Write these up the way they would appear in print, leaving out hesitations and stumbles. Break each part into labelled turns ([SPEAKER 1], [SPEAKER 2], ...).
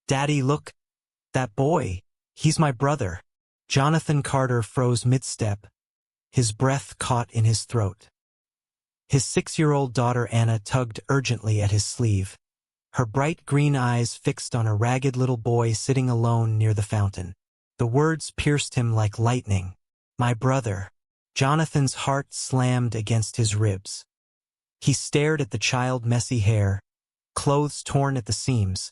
[SPEAKER 1] "Daddy, look, that boy. He's my brother." Jonathan Carter froze mid-step, his breath caught in his throat. His 6-year-old daughter Anna tugged urgently at his sleeve, her bright green eyes fixed on a ragged little boy sitting alone near the fountain. The words pierced him like lightning. "My brother." Jonathan's heart slammed against his ribs. He stared at the child's messy hair, clothes torn at the seams,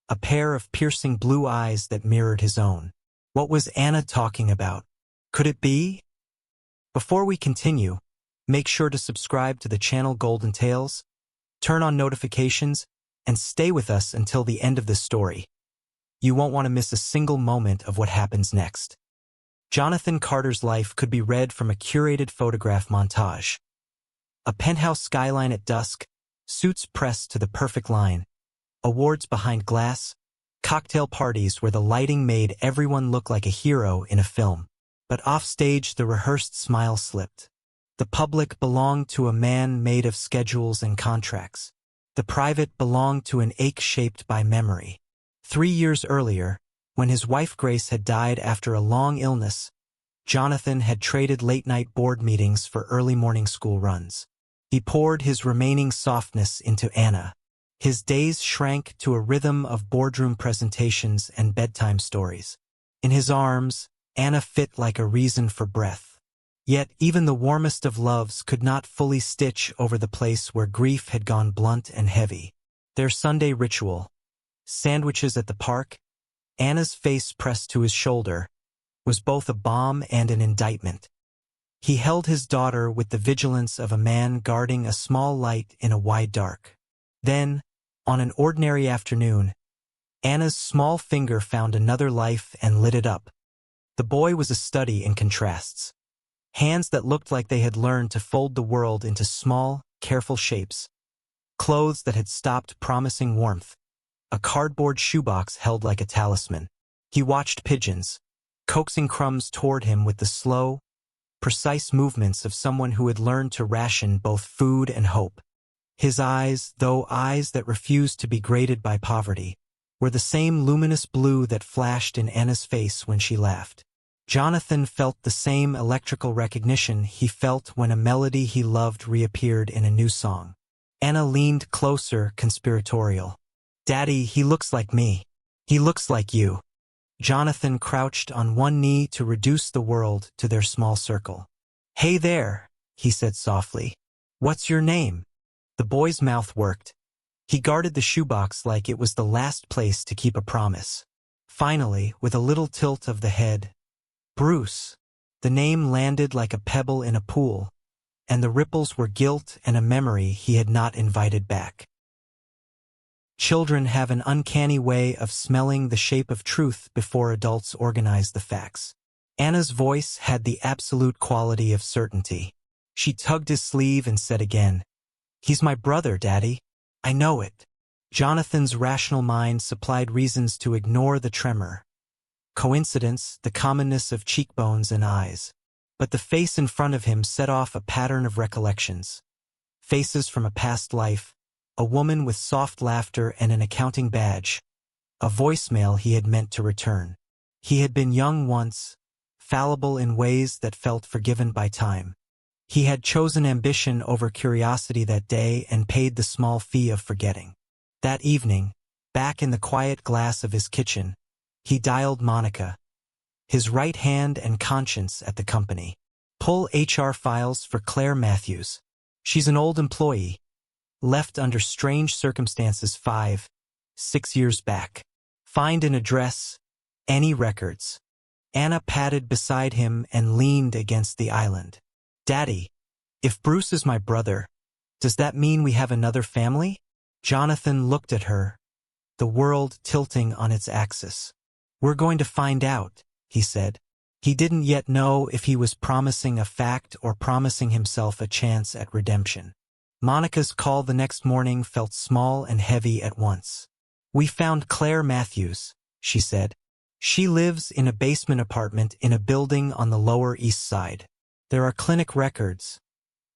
[SPEAKER 1] a pair of piercing blue eyes that mirrored his own. What was Anna talking about? Could it be? Before we continue, make sure to subscribe to the channel Golden Tales, turn on notifications, and stay with us until the end of the story. You won't want to miss a single moment of what happens next. Jonathan Carter's life could be read from a curated photograph montage. A penthouse skyline at dusk, suits pressed to the perfect line, awards behind glass, cocktail parties where the lighting made everyone look like a hero in a film. But offstage the rehearsed smile slipped. The public belonged to a man made of schedules and contracts. The private belonged to an ache shaped by memory. 3 years earlier, when his wife Grace had died after a long illness, Jonathan had traded late-night board meetings for early morning school runs. He poured his remaining softness into Anna. His days shrank to a rhythm of boardroom presentations and bedtime stories. In his arms, Anna fit like a reason for breath. Yet even the warmest of loves could not fully stitch over the place where grief had gone blunt and heavy. Their Sunday ritual, sandwiches at the park, Anna's face pressed to his shoulder, was both a balm and an indictment. He held his daughter with the vigilance of a man guarding a small light in a wide dark. Then, on an ordinary afternoon, Anna's small finger found another life and lit it up. The boy was a study in contrasts. Hands that looked like they had learned to fold the world into small, careful shapes. Clothes that had stopped promising warmth. A cardboard shoebox held like a talisman. He watched pigeons, coaxing crumbs toward him with the slow, precise movements of someone who had learned to ration both food and hope. His eyes, though eyes that refused to be graded by poverty, were the same luminous blue that flashed in Anna's face when she laughed. Jonathan felt the same electrical recognition he felt when a melody he loved reappeared in a new song. Anna leaned closer, conspiratorial. "Daddy, he looks like me. He looks like you." Jonathan crouched on one knee to reduce the world to their small circle. "Hey there," he said softly. "What's your name?" The boy's mouth worked. He guarded the shoebox like it was the last place to keep a promise. Finally, with a little tilt of the head, "Bruce." The name landed like a pebble in a pool, and the ripples were guilt and a memory he had not invited back. Children have an uncanny way of smelling the shape of truth before adults organize the facts. Anna's voice had the absolute quality of certainty. She tugged his sleeve and said again, "He's my brother, Daddy. I know it." Jonathan's rational mind supplied reasons to ignore the tremor. Coincidence, the commonness of cheekbones and eyes. But the face in front of him set off a pattern of recollections. Faces from a past life, a woman with soft laughter and an accounting badge, a voicemail he had meant to return. He had been young once, fallible in ways that felt forgiven by time. He had chosen ambition over curiosity that day and paid the small fee of forgetting. That evening, back in the quiet glass of his kitchen, he dialed Monica, his right hand and conscience at the company. "Pull HR files for Claire Matthews. She's an old employee, left under strange circumstances 5, 6 years back. Find an address, any records." Anna padded beside him and leaned against the island. "Daddy, if Bruce is my brother, does that mean we have another family?" Jonathan looked at her, the world tilting on its axis. "We're going to find out," he said. He didn't yet know if he was promising a fact or promising himself a chance at redemption. Monica's call the next morning felt small and heavy at once. "We found Claire Matthews," she said. "She lives in a basement apartment in a building on the Lower East Side. There are clinic records.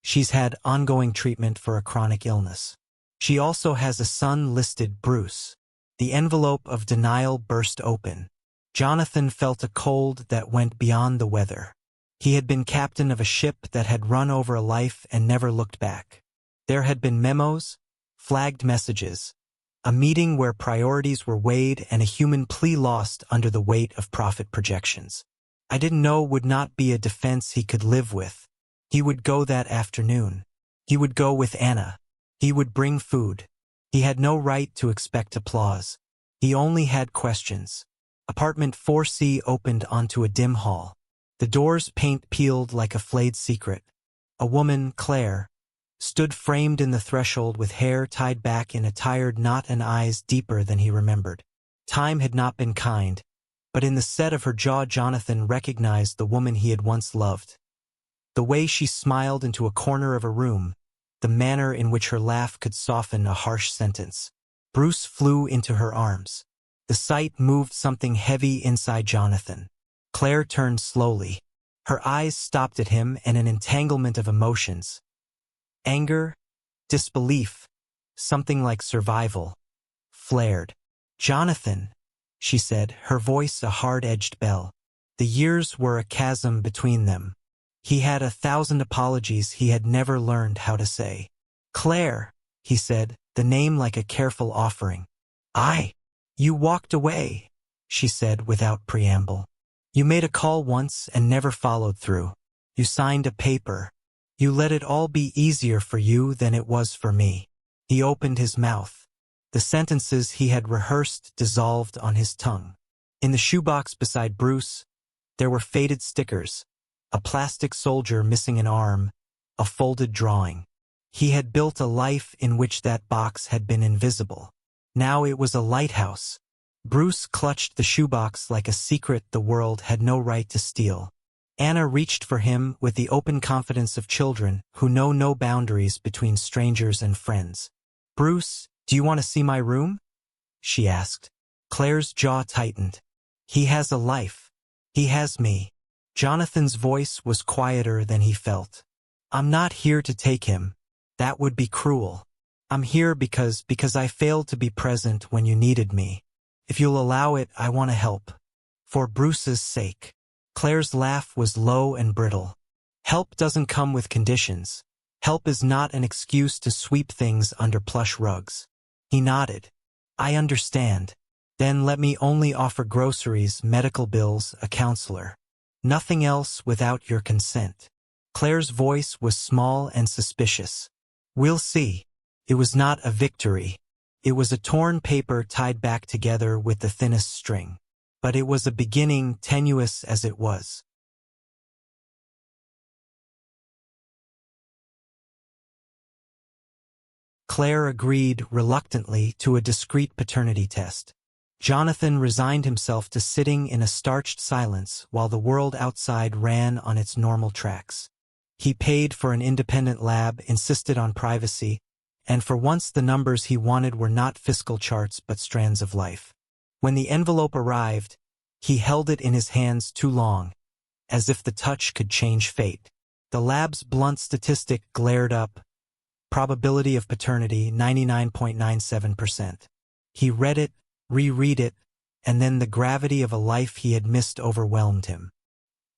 [SPEAKER 1] She's had ongoing treatment for a chronic illness. She also has a son listed Bruce. The envelope of denial burst open. Jonathan felt a cold that went beyond the weather. He had been captain of a ship that had run over a life and never looked back. There had been memos, flagged messages, a meeting where priorities were weighed and a human plea lost under the weight of profit projections. I didn't know would not be a defense he could live with. He would go that afternoon. He would go with Anna. He would bring food. He had no right to expect applause. He only had questions. Apartment 4C opened onto a dim hall. The door's paint peeled like a flayed secret. A woman, Claire, stood framed in the threshold with hair tied back in a tired knot and eyes deeper than he remembered. Time had not been kind, but in the set of her jaw Jonathan recognized the woman he had once loved. The way she smiled into a corner of a room, the manner in which her laugh could soften a harsh sentence. Bruce flew into her arms. The sight moved something heavy inside Jonathan. Claire turned slowly. Her eyes stopped at him and an entanglement of emotions. Anger, disbelief, something like survival, flared. "Jonathan," she said, her voice a hard-edged bell. The years were a chasm between them. He had 1,000 apologies he had never learned how to say. "Claire," he said, the name like a careful offering. You walked away," she said without preamble. "You made a call once and never followed through. You signed a paper. You let it all be easier for you than it was for me." He opened his mouth. The sentences he had rehearsed dissolved on his tongue. In the shoebox beside Bruce, there were faded stickers, a plastic soldier missing an arm, a folded drawing. He had built a life in which that box had been invisible. Now it was a lighthouse. Bruce clutched the shoebox like a secret the world had no right to steal. Anna reached for him with the open confidence of children who know no boundaries between strangers and friends. "Bruce, do you want to see my room?" she asked. Claire's jaw tightened. "He has a life. He has me." Jonathan's voice was quieter than he felt. "I'm not here to take him. That would be cruel. I'm here because I failed to be present when you needed me. If you'll allow it, I want to help. For Bruce's sake." Claire's laugh was low and brittle. "Help doesn't come with conditions. Help is not an excuse to sweep things under plush rugs." He nodded. "I understand. Then let me only offer groceries, medical bills, a counselor. Nothing else without your consent." Claire's voice was small and suspicious. "We'll see." It was not a victory. It was a torn paper tied back together with the thinnest string. But it was a beginning, tenuous as it was. Claire agreed, reluctantly, to a discreet paternity test. Jonathan resigned himself to sitting in a starched silence while the world outside ran on its normal tracks. He paid for an independent lab, insisted on privacy, and for once the numbers he wanted were not fiscal charts but strands of life. When the envelope arrived, he held it in his hands too long, as if the touch could change fate. The lab's blunt statistic glared up. Probability of paternity, 99.97%. He read it, reread it, and then the gravity of a life he had missed overwhelmed him.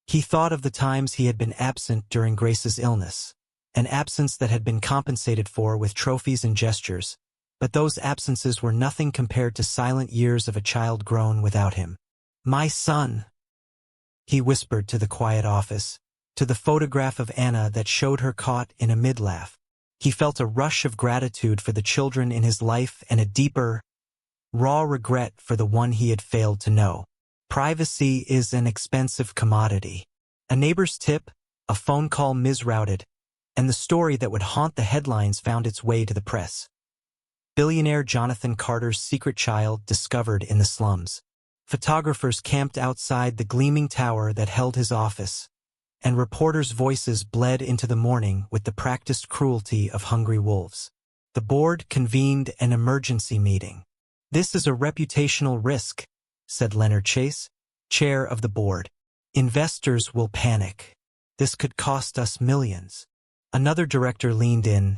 [SPEAKER 1] He thought of the times he had been absent during Grace's illness, an absence that had been compensated for with trophies and gestures, but those absences were nothing compared to silent years of a child grown without him. "My son," he whispered to the quiet office, to the photograph of Anna that showed her caught in a mid-laugh. He felt a rush of gratitude for the children in his life and a deeper, raw regret for the one he had failed to know. Privacy is an expensive commodity. A neighbor's tip, a phone call misrouted, and the story that would haunt the headlines found its way to the press. Billionaire Jonathan Carter's secret child discovered in the slums. Photographers camped outside the gleaming tower that held his office, and reporters' voices bled into the morning with the practiced cruelty of hungry wolves. The board convened an emergency meeting. "This is a reputational risk," said Leonard Chase, chair of the board. "Investors will panic. This could cost us millions." Another director leaned in.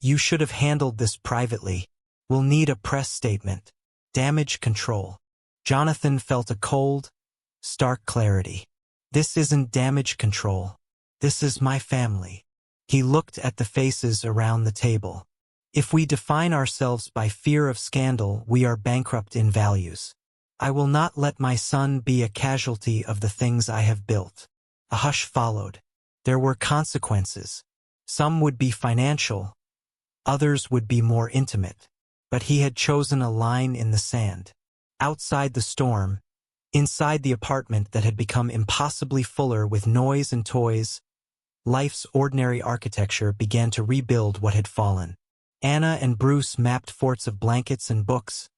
[SPEAKER 1] "You should have handled this privately. We'll need a press statement." Damage control. Jonathan felt a cold, stark clarity. This isn't damage control. This is my family. He looked at the faces around the table. If we define ourselves by fear of scandal, we are bankrupt in values. I will not let my son be a casualty of the things I have built. A hush followed. There were consequences. Some would be financial, others would be more intimate. But he had chosen a line in the sand. Outside the storm, inside the apartment that had become impossibly fuller with noise and toys, life's ordinary architecture began to rebuild what had fallen. Anna and Bruce mapped forts of blankets and books,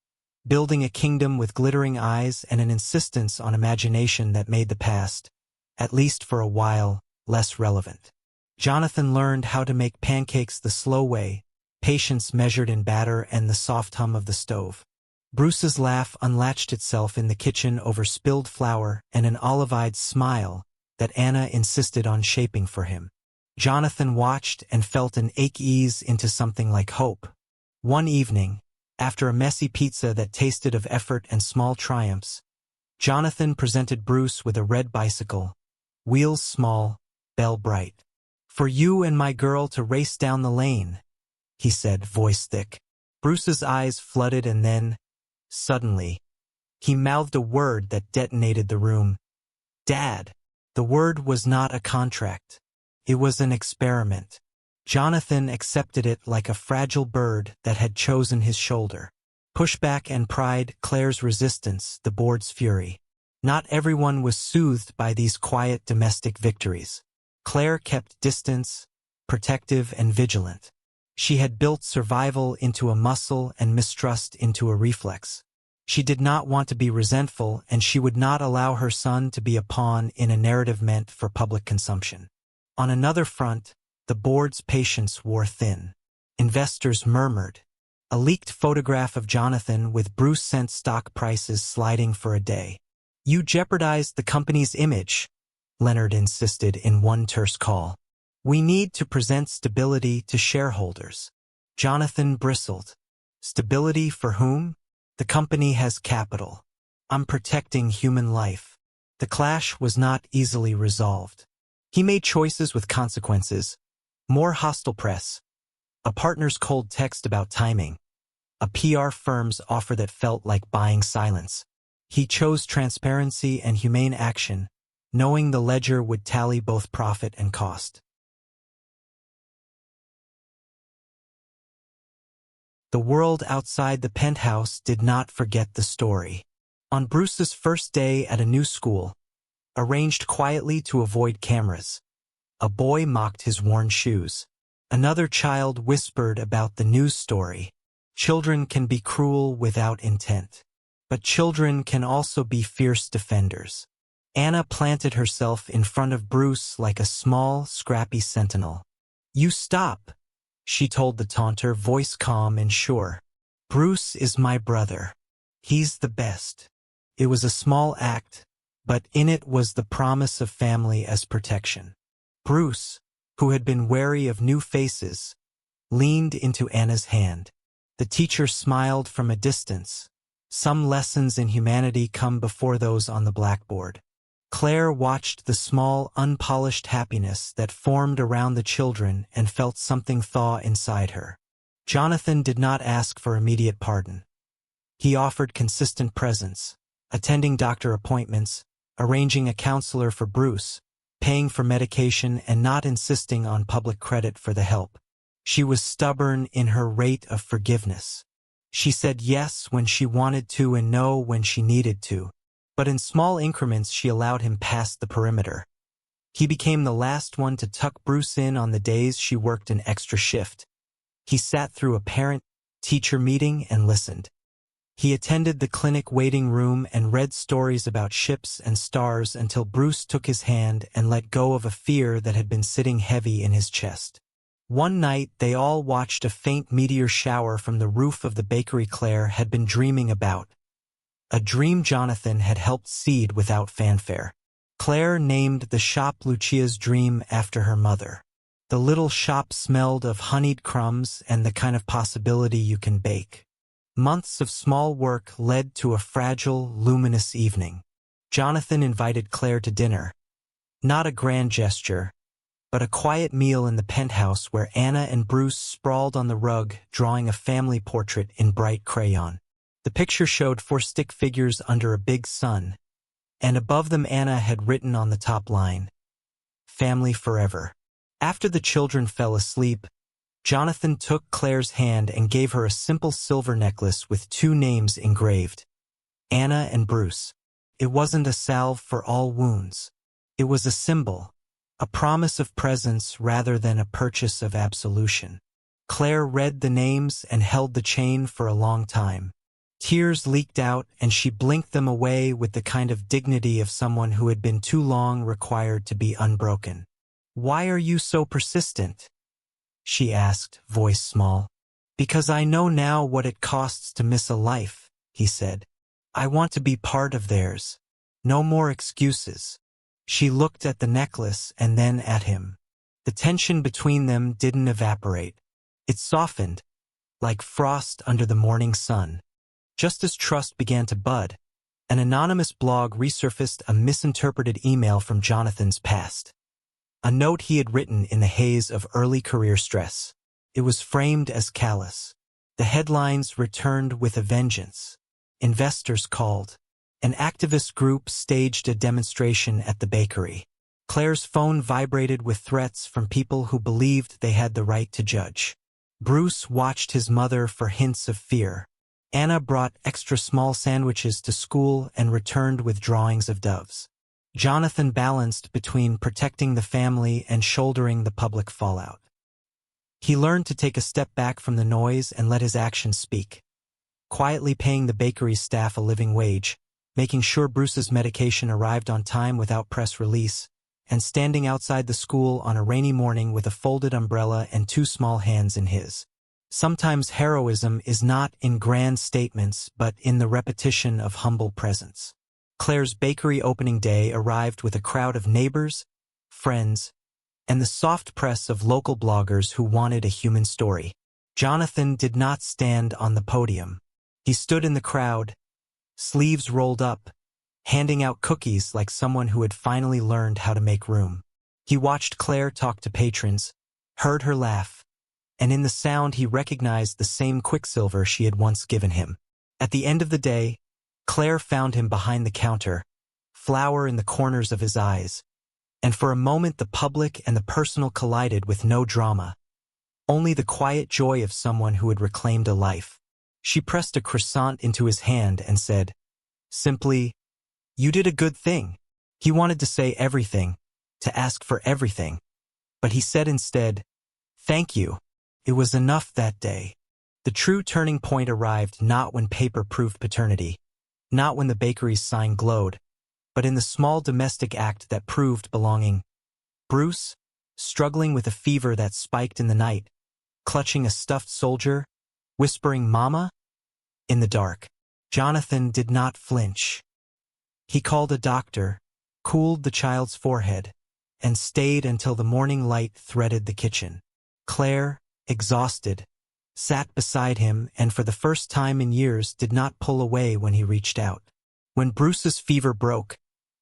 [SPEAKER 1] building a kingdom with glittering eyes and an insistence on imagination that made the past, at least for a while, less relevant. Jonathan learned how to make pancakes the slow way, patience measured in batter and the soft hum of the stove. Bruce's laugh unlatched itself in the kitchen over spilled flour and an olive-eyed smile that Anna insisted on shaping for him. Jonathan watched and felt an ache ease into something like hope. One evening, after a messy pizza that tasted of effort and small triumphs, Jonathan presented Bruce with a red bicycle, wheels small, bell bright. "For you and my girl to race down the lane," he said, voice thick. Bruce's eyes flooded and then, suddenly, he mouthed a word that detonated the room. "Dad." The word was not a contract. It was an experiment. Jonathan accepted it like a fragile bird that had chosen his shoulder. Pushback and pride, Claire's resistance, the board's fury. Not everyone was soothed by these quiet domestic victories. Claire kept distance, protective and vigilant. She had built survival into a muscle and mistrust into a reflex. She did not want to be resentful, and she would not allow her son to be a pawn in a narrative meant for public consumption. On another front, the board's patience wore thin. Investors murmured. A leaked photograph of Jonathan with Bruce sent stock prices sliding for a day. "You jeopardized the company's image," Leonard insisted in one terse call. "We need to present stability to shareholders." Jonathan bristled. "Stability for whom? The company has capital. I'm protecting human life." The clash was not easily resolved. He made choices with consequences. More hostile press. A partner's cold text about timing. A PR firm's offer that felt like buying silence. He chose transparency and humane action, knowing the ledger would tally both profit and cost. The world outside the penthouse did not forget the story. On Bruce's first day at a new school, arranged quietly to avoid cameras, a boy mocked his worn shoes. Another child whispered about the news story. Children can be cruel without intent, but children can also be fierce defenders. Anna planted herself in front of Bruce like a small, scrappy sentinel. "You stop," she told the taunter, voice calm and sure. "Bruce is my brother. He's the best." It was a small act, but in it was the promise of family as protection. Bruce, who had been wary of new faces, leaned into Anna's hand. The teacher smiled from a distance. Some lessons in humanity come before those on the blackboard. Claire watched the small, unpolished happiness that formed around the children and felt something thaw inside her. Jonathan did not ask for immediate pardon. He offered consistent presence, attending doctor appointments, arranging a counselor for Bruce, paying for medication and not insisting on public credit for the help. She was stubborn in her rate of forgiveness. She said yes when she wanted to and no when she needed to. But in small increments she allowed him past the perimeter. He became the last one to tuck Bruce in on the days she worked an extra shift. He sat through a parent-teacher meeting and listened. He attended the clinic waiting room and read stories about ships and stars until Bruce took his hand and let go of a fear that had been sitting heavy in his chest. One night they all watched a faint meteor shower from the roof of the bakery Claire had been dreaming about. A dream Jonathan had helped seed without fanfare. Claire named the shop Lucia's Dream after her mother. The little shop smelled of honeyed crumbs and the kind of possibility you can bake. Months of small work led to a fragile, luminous evening. Jonathan invited Claire to dinner. Not a grand gesture, but a quiet meal in the penthouse where Anna and Bruce sprawled on the rug, drawing a family portrait in bright crayon. The picture showed four stick figures under a big sun, and above them Anna had written on the top line, "Family Forever." After the children fell asleep, Jonathan took Claire's hand and gave her a simple silver necklace with two names engraved, Anna and Bruce. It wasn't a salve for all wounds. It was a symbol, a promise of presence rather than a purchase of absolution. Claire read the names and held the chain for a long time. Tears leaked out and she blinked them away with the kind of dignity of someone who had been too long required to be unbroken. "Why are you so persistent?" she asked, voice small. "Because I know now what it costs to miss a life," he said. "I want to be part of theirs. No more excuses." She looked at the necklace and then at him. The tension between them didn't evaporate. It softened, like frost under the morning sun. Just as trust began to bud, an anonymous blog resurfaced a misinterpreted email from Jonathan's past. A note he had written in the haze of early career stress. It was framed as callous. The headlines returned with a vengeance. Investors called. An activist group staged a demonstration at the bakery. Claire's phone vibrated with threats from people who believed they had the right to judge. Bruce watched his mother for hints of fear. Anna brought extra small sandwiches to school and returned with drawings of doves. Jonathan balanced between protecting the family and shouldering the public fallout. He learned to take a step back from the noise and let his actions speak. Quietly paying the bakery's staff a living wage, making sure Bruce's medication arrived on time without press release, and standing outside the school on a rainy morning with a folded umbrella and two small hands in his. Sometimes heroism is not in grand statements but in the repetition of humble presence. Claire's bakery opening day arrived with a crowd of neighbors, friends, and the soft press of local bloggers who wanted a human story. Jonathan did not stand on the podium. He stood in the crowd, sleeves rolled up, handing out cookies like someone who had finally learned how to make room. He watched Claire talk to patrons, heard her laugh, and in the sound he recognized the same quicksilver she had once given him. At the end of the day, Claire found him behind the counter, flour in the corners of his eyes, and for a moment the public and the personal collided with no drama, only the quiet joy of someone who had reclaimed a life. She pressed a croissant into his hand and said, simply, "You did a good thing." He wanted to say everything, to ask for everything, but he said instead, "Thank you." It was enough that day. The true turning point arrived not when paper proved paternity, not when the bakery's sign glowed, but in the small domestic act that proved belonging. Bruce, struggling with a fever that spiked in the night, clutching a stuffed soldier, whispering "Mama?" in the dark. Jonathan did not flinch. He called a doctor, cooled the child's forehead, and stayed until the morning light threaded the kitchen. Claire, exhausted, sat beside him and for the first time in years did not pull away when he reached out. When Bruce's fever broke,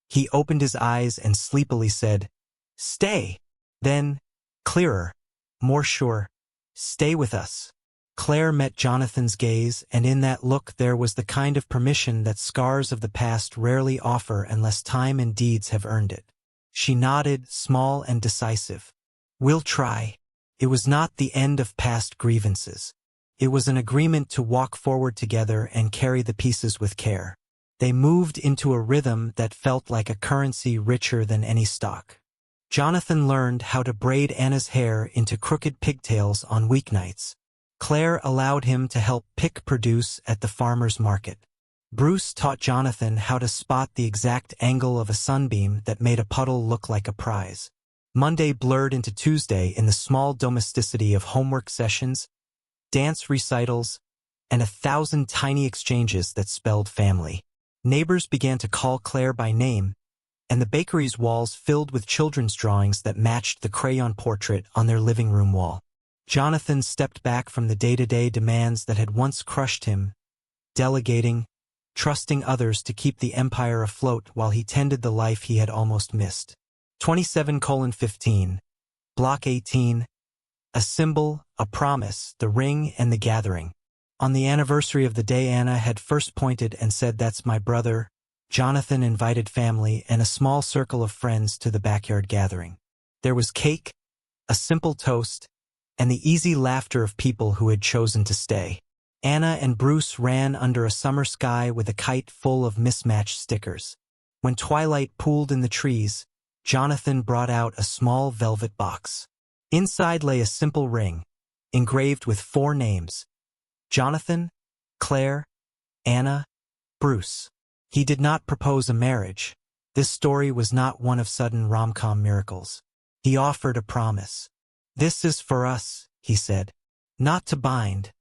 [SPEAKER 1] he opened his eyes and sleepily said, "Stay." Then, clearer, more sure, "Stay with us." Claire met Jonathan's gaze, and in that look there was the kind of permission that scars of the past rarely offer unless time and deeds have earned it. She nodded, small and decisive. "We'll try." It was not the end of past grievances. It was an agreement to walk forward together and carry the pieces with care. They moved into a rhythm that felt like a currency richer than any stock. Jonathan learned how to braid Anna's hair into crooked pigtails on weeknights. Claire allowed him to help pick produce at the farmer's market. Bruce taught Jonathan how to spot the exact angle of a sunbeam that made a puddle look like a prize. Monday blurred into Tuesday in the small domesticity of homework sessions, dance recitals, and 1,000 tiny exchanges that spelled family. Neighbors began to call Claire by name, and the bakery's walls filled with children's drawings that matched the crayon portrait on their living room wall. Jonathan stepped back from the day-to-day demands that had once crushed him delegating, trusting others to keep the empire afloat while he tended the life he had almost missed. 27:15. Block 18. A symbol, a promise, the ring and the gathering. On the anniversary of the day Anna had first pointed and said, "That's my brother," Jonathan invited family and a small circle of friends to the backyard gathering. There was cake, a simple toast, and the easy laughter of people who had chosen to stay. Anna and Bruce ran under a summer sky with a kite full of mismatched stickers. When twilight pooled in the trees, Jonathan brought out a small velvet box. Inside lay a simple ring, engraved with 4 names: Jonathan, Claire, Anna, Bruce. He did not propose a marriage. This story was not one of sudden rom-com miracles. He offered a promise. "This is for us," he said. "Not to bind,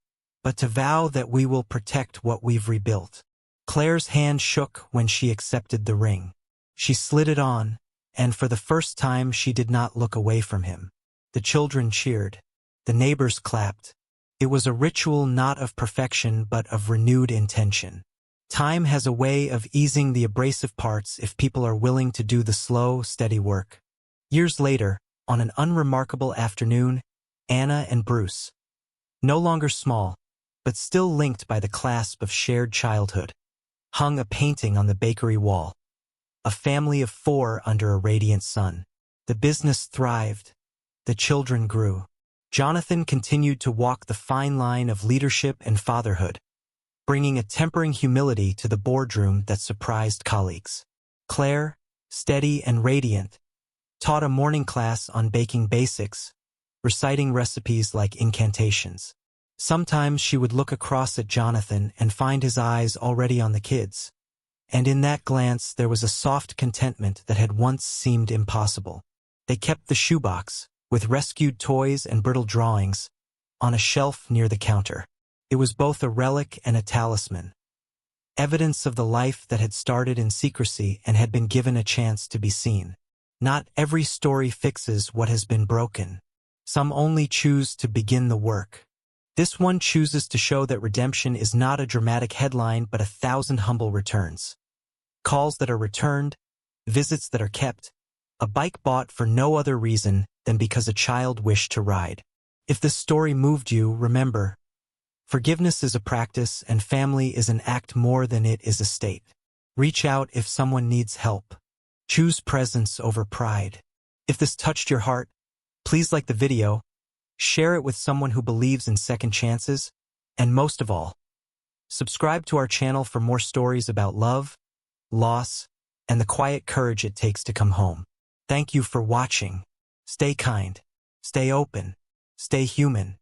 [SPEAKER 1] but to vow that we will protect what we've rebuilt." Claire's hand shook when she accepted the ring. She slid it on, and for the first time she did not look away from him. The children cheered. The neighbors clapped. It was a ritual not of perfection but of renewed intention. Time has a way of easing the abrasive parts if people are willing to do the slow, steady work. Years later, on an unremarkable afternoon, Anna and Bruce, no longer small, but still linked by the clasp of shared childhood, hung a painting on the bakery wall. A family of 4 under a radiant sun. The business thrived. The children grew. Jonathan continued to walk the fine line of leadership and fatherhood, bringing a tempering humility to the boardroom that surprised colleagues. Claire, steady and radiant, taught a morning class on baking basics, reciting recipes like incantations. Sometimes she would look across at Jonathan and find his eyes already on the kids. And in that glance there was a soft contentment that had once seemed impossible. They kept the shoebox, with rescued toys and brittle drawings, on a shelf near the counter. It was both a relic and a talisman, evidence of the life that had started in secrecy and had been given a chance to be seen. Not every story fixes what has been broken. Some only choose to begin the work. This one chooses to show that redemption is not a dramatic headline but 1,000 humble returns. Calls that are returned, visits that are kept, a bike bought for no other reason than because a child wished to ride. If this story moved you, remember, forgiveness is a practice and family is an act more than it is a state. Reach out if someone needs help. Choose presence over pride. If this touched your heart, please like the video, share it with someone who believes in second chances, and most of all, subscribe to our channel for more stories about love, loss, and the quiet courage it takes to come home. Thank you for watching. Stay kind, stay open, stay human.